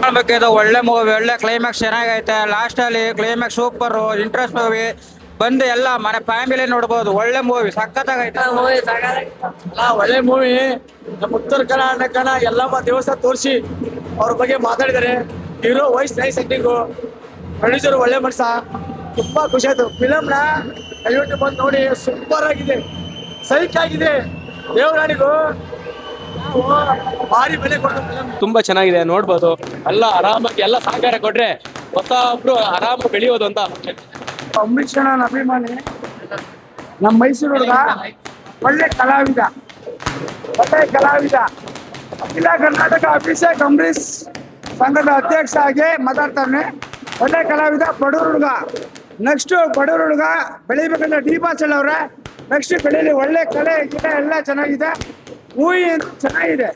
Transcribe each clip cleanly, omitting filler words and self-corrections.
ನೋಡ್ಬೇಕಿದು ಒಳ್ಳೆ ಮೂವಿ, ಒಳ್ಳೆ ಕ್ಲೈಮ್ಯಾಕ್ಸ್ ಚೆನ್ನಾಗೈತೆ. ಲಾಸ್ಟ್ ಅಲ್ಲಿ ಕ್ಲೈಮ್ಯಾಕ್ಸ್ ಸೂಪರ್ ಇಂಟ್ರೆಸ್ಟ್ ಮೂವಿ. ಬಂದು ಎಲ್ಲ ಮನೆ ಫ್ಯಾಮಿಲಿ ನೋಡ್ಬೋದು. ಒಳ್ಳೆ ಮೂವಿ, ಸಖತ್ತಾಗೈತೆ. ಒಳ್ಳೆ ಮೂವಿ. ನಮ್ಮ ಉತ್ತರ ಕರ್ನಾಟಕನ ಎಲ್ಲಮ್ಮ ದೇವಸ್ಥಾನ ತೋರಿಸಿ ಅವ್ರ ಬಗ್ಗೆ ಮಾತಾಡಿದ್ದಾರೆ. ಹೀರೋ ವೈಸ್ ನೈಸ್ ಆಕ್ಟಿಂಗು, ಪ್ರೊಡ್ಯೂಸರ್ ಒಳ್ಳೆ ಮನುಷ್ಯ. ತುಂಬಾ ಖುಷಿ ಆಯ್ತು. ಫಿಲಮ್ನ ದಯವಿಟ್ಟು ಬಂದು ನೋಡಿ, ಸೂಪರ್ ಆಗಿದೆ, ಸೈಕ್ ಆಗಿದೆ. ದೇವರಾಣಿಗೂ ನಾವು ಭಾರಿ ಬೆಲೆ ಕೊಡ್ತೀವಿ. ಫಿಲಮ್ ತುಂಬಾ ಚೆನ್ನಾಗಿದೆ, ನೋಡ್ಬೋದು. ಎಲ್ಲ ಆರಾಮಾಗಿ ಎಲ್ಲ ಸಹಕಾರ ಕೊಟ್ರೆ ಹೊಸ ಒಬ್ರು ಆರಾಮ ಬೆಳೆಯೋದು ಅಂತ. ಅಂಬರೀಷ್ ಅಣ್ಣನ ಅಭಿಮಾನಿ, ನಮ್ಮ ಮೈಸೂರು ಹುಡುಗ, ಒಳ್ಳೆ ಕಲಾವಿದ, ಅಖಿಲ ಕರ್ನಾಟಕ ಅಭಿಷೇಕ್ ಅಂಬರೀಷ್ ಸಂಘದ ಅಧ್ಯಕ್ಷ ಆಗಿ ಮಾತಾಡ್ತಾನೆ. ಒಳ್ಳೆ ಕಲಾವಿದ, ಬಡವ್ರ ಹುಡುಗ. ನೆಕ್ಸ್ಟ್ ಬಡವ್ರ ಹುಡುಗ ಬೆಳಿಬೇಕಂದ್ರೆ ಡಿ ಬಾಚಲ್ ಅವ್ರೆ. ನೆಕ್ಸ್ಟ್ ಬೆಳೀಲಿ, ಒಳ್ಳೆ ಕಲೆ ಗಿಡ ಎಲ್ಲ ಚೆನ್ನಾಗಿದೆ. ಮೂವಿ ಚೆನ್ನಾಗಿದೆ,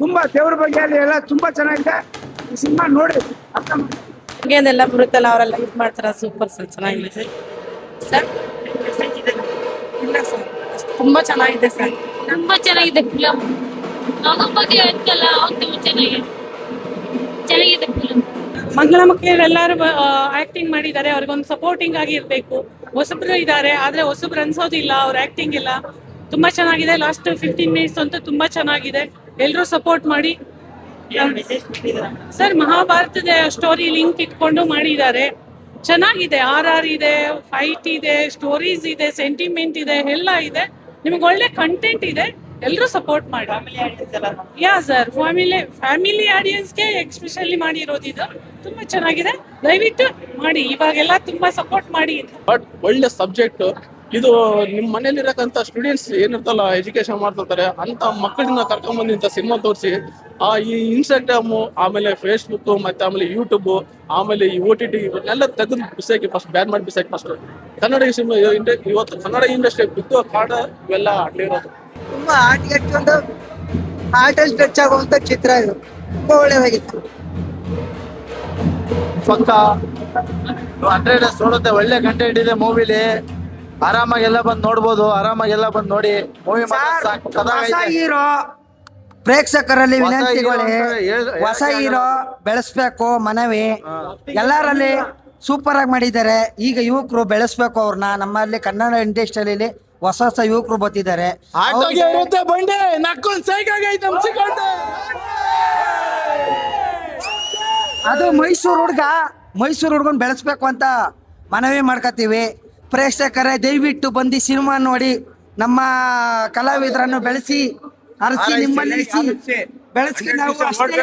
ತುಂಬಾ ದೇವ್ರ ಬಗ್ಗೆ ಅಲ್ಲಿ ಎಲ್ಲ ತುಂಬಾ ಚೆನ್ನಾಗಿದೆ. ಈ ಸಿನಿಮಾ ನೋಡಿ ಅರ್ಥ ಮಾಡಿ. ಏನೆಲ್ಲ ಬರುತ್ತಲ್ಲ ಅವರೆಲ್ಲ ಇದು ಮಾಡ್ತಾರ. ಸೂಪರ್ ಸರ್, ಚೆನ್ನಾಗಿದೆ ಸರ್. ಇಲ್ಲ ಸರ್, ತುಂಬಾ ಚೆನ್ನಾಗಿದೆ ಸರ್. ತುಂಬಾ ಚೆನ್ನಾಗಿದೆ ಫಿಲಮ್. ಮಗು ಬಗ್ಗೆ ಅಂತಲ್ಲ, ತುಂಬಾ ಚೆನ್ನಾಗಿದೆ ಫಿಲಮ್. ಮಕ್ಕಳ ಮಕ್ಕಳೆಲ್ಲರೂ ಆಕ್ಟಿಂಗ್ ಮಾಡಿದ್ದಾರೆ. ಅವ್ರಿಗೊಂದು ಸಪೋರ್ಟಿಂಗ್ ಆಗಿರ್ಬೇಕು. ಹೊಸಬ್ರು ಇದ್ದಾರೆ, ಆದ್ರೆ ಹೊಸಬ್ರು ಅನ್ಸೋದಿಲ್ಲ. ಅವ್ರ ಆಕ್ಟಿಂಗ್ ಇಲ್ಲ ತುಂಬಾ ಚೆನ್ನಾಗಿದೆ. ಲಾಸ್ಟ್ 15 ಮಿನಿಟ್ಸ್ ಅಂತೂ ತುಂಬಾ ಚೆನ್ನಾಗಿದೆ. ಎಲ್ರೂ ಸಪೋರ್ಟ್ ಮಾಡಿ ಸರ್. ಮಹಾಭಾರತದ ಸ್ಟೋರಿ ಲಿಂಕ್ ಇಟ್ಕೊಂಡು ಮಾಡಿದ್ದಾರೆ. ಚೆನ್ನಾಗಿದೆ. RR ಇದೆ, ಫೈಟ್ ಇದೆ, ಸ್ಟೋರೀಸ್ ಇದೆ, ಸೆಂಟಿಮೆಂಟ್ ಇದೆ, ಎಲ್ಲ ಇದೆ. ನಿಮಗೆ ಒಳ್ಳೆ ಕಂಟೆಂಟ್ ಇದೆ. ಎಲ್ಲರೂ ಸಪೋರ್ಟ್ ಮಾಡಿ. ಯಾ ಸರ್, ಫ್ಯಾಮಿಲಿ ಆಡಿಯನ್ಸ್ಗೆ ಎಕ್ಸ್ಪೆಷಲಿ ಮಾಡಿರೋದು. ಇದು ತುಂಬಾ ಚೆನ್ನಾಗಿದೆ, ದಯವಿಟ್ಟು ಮಾಡಿ. ಇವಾಗೆಲ್ಲ ತುಂಬಾ ಸಪೋರ್ಟ್ ಮಾಡಿ. ಬಟ್ ಒಳ್ಳೆ ಸಬ್ಜೆಕ್ಟ್ ಇದು. ನಿಮ್ಮ ಮನೇಲಿರಕ್ಕಂತ ಸ್ಟೂಡೆಂಟ್ಸ್ ಏನಿರ್ತಲ್ಲ, ಎಜುಕೇಶನ್ ಮಾಡ್ತಿರ್ತಾರೆ ಅಂತ ಮಕ್ಕಳನ್ನ ಕರ್ಕೊಂಡ್ಬಂದು ಇಂಥ ಸಿನಿಮಾ ತೋರಿಸಿ ಈ ಇನ್ಸ್ಟಾಗ್ರಾಮ್, ಆಮೇಲೆ ಫೇಸ್ಬುಕ್, ಮತ್ತೆ ಆಮೇಲೆ ಯೂಟ್ಯೂಬ್, ಆಮೇಲೆ ಈ OTT ಇವನ್ನೆಲ್ಲ ತೆಗೆದು ಬಿಸಾಕಿ, ಫಸ್ಟ್ ಬ್ಯಾನ್ ಮಾಡಿ ಬಿಸಾಕಿ. ಫಸ್ಟ್ ಕನ್ನಡ ಇವತ್ತು ಕನ್ನಡ ಇಂಡಸ್ಟ್ರಿ ಬಿದ್ದು ಕಾಡ ಇವೆಲ್ಲ ಅಡ್ಲಿರೋದು. ತುಂಬಾ ಆರ್ಟ್ ಟಚ್ ಆಗುವಂತ ಚಿತ್ರ ಇದು. ತುಂಬಾ ಒಳ್ಳೆದಾಗಿತ್ತು. ಪಕ್ಕ 100 ನೋಡುತ್ತೆ. ಒಳ್ಳೆ ಕಂಟೆಂಟ್ ಇದೆ ಮೂವಿಲಿ. ಆರಾಮಾಗಿ ಎಲ್ಲ ಬಂದು ನೋಡ್ಬೋದು. ಆರಾಮಾಗಿ ಎಲ್ಲ ಬಂದು ನೋಡಿ ಮೂವಿ. ಹೊಸ ಹೀರೋ ಪ್ರೇಕ್ಷಕರಲ್ಲಿ ವಿನಂತಿಗಳೇ, ಹೊಸ ಹೀರೋ ಬೆಳೆಸ್ಬೇಕು ಮನವಿ. ಎಲ್ಲರಲ್ಲಿ ಸೂಪರ್ ಆಗಿ ಮಾಡಿದ್ದಾರೆ. ಈಗ ಯುವಕರು ಬೆಳೆಸ್ಬೇಕು ಅವ್ರನ್ನ. ನಮ್ಮಲ್ಲಿ ಕನ್ನಡ ಇಂಡಸ್ಟ್ರಿಯಲ್ಲಿ ಹೊಸ ಯುವಕರು ಬರ್ತಿದ್ದಾರೆ. ಅದು ಮೈಸೂರು ಹುಡುಗನ್ ಬೆಳೆಸ್ಬೇಕು ಅಂತ ಮನವಿ ಮಾಡ್ಕೊತೀವಿ. ಪ್ರೇಕ್ಷಕರೇ ದಯವಿಟ್ಟು ಬಂದು ಸಿನಿಮಾ ನೋಡಿ, ನಮ್ಮ ಕಲಾವಿದರನ್ನು ಬೆಳೆಸಿ, ಅರಸಿ, ನಿಮ್ಮಲ್ಲಿ ಬೆಳೆಸಿ ನಾವು ಅಷ್ಟೇ.